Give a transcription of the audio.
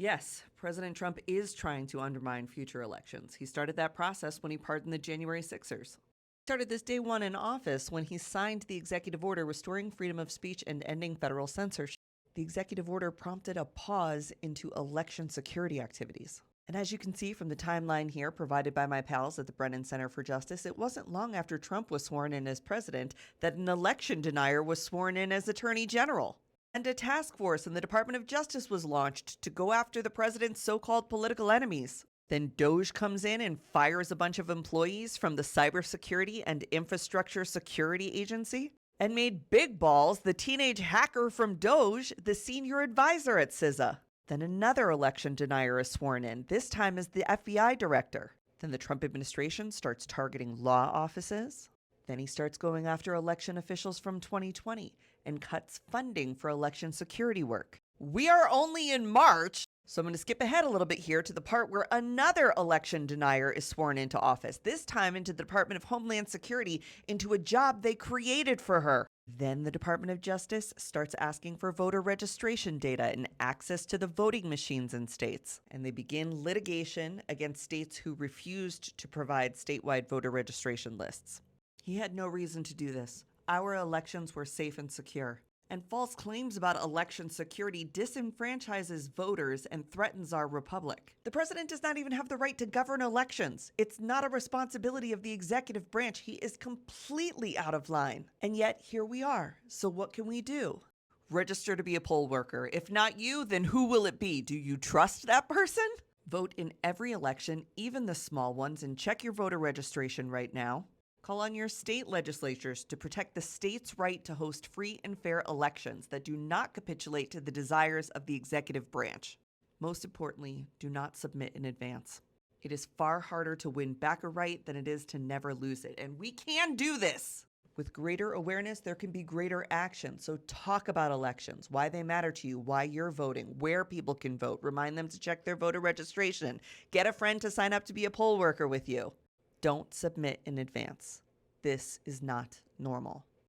Yes, President Trump is trying to undermine future elections. He started that process when he pardoned the January Sixers. He started this day one in office when he signed the executive order restoring freedom of speech and ending federal censorship. The executive order prompted a pause into election security activities. And as you can see from the timeline here provided by my pals at the Brennan Center for Justice, it wasn't long after Trump was sworn in as president that an election denier was sworn in as attorney general. And a task force in the Department of Justice was launched to go after the president's so-called political enemies. Then DOJ comes in and fires a bunch of employees from the Cybersecurity and Infrastructure Security Agency and made Big Balls, the teenage hacker from DOJ, the senior advisor at CISA. Then another election denier is sworn in, this time as the FBI director. Then the Trump administration starts targeting law offices. Then he starts going after election officials from 2020 and cuts funding for election security work. We are only in March, so I'm going to skip ahead a little bit here to the part where another election denier is sworn into office, this time into the Department of Homeland Security, into a job they created for her. Then the Department of Justice starts asking for voter registration data and access to the voting machines in states. And they begin litigation against states who refused to provide statewide voter registration lists. He had no reason to do this. Our elections were safe and secure. And false claims about election security disenfranchises voters and threatens our republic. The president does not even have the right to govern elections. It's not a responsibility of the executive branch. He is completely out of line. And yet, here we are. So what can we do? Register to be a poll worker. If not you, then who will it be? Do you trust that person? Vote in every election, even the small ones, and check your voter registration right now. Call on your state legislatures to protect the state's right to host free and fair elections that do not capitulate to the desires of the executive branch. Most importantly, do not submit in advance. It is far harder to win back a right than it is to never lose it, and we can do this! With greater awareness, there can be greater action. So talk about elections, why they matter to you, why you're voting, where people can vote. Remind them to check their voter registration. Get a friend to sign up to be a poll worker with you. Don't submit in advance. This is not normal.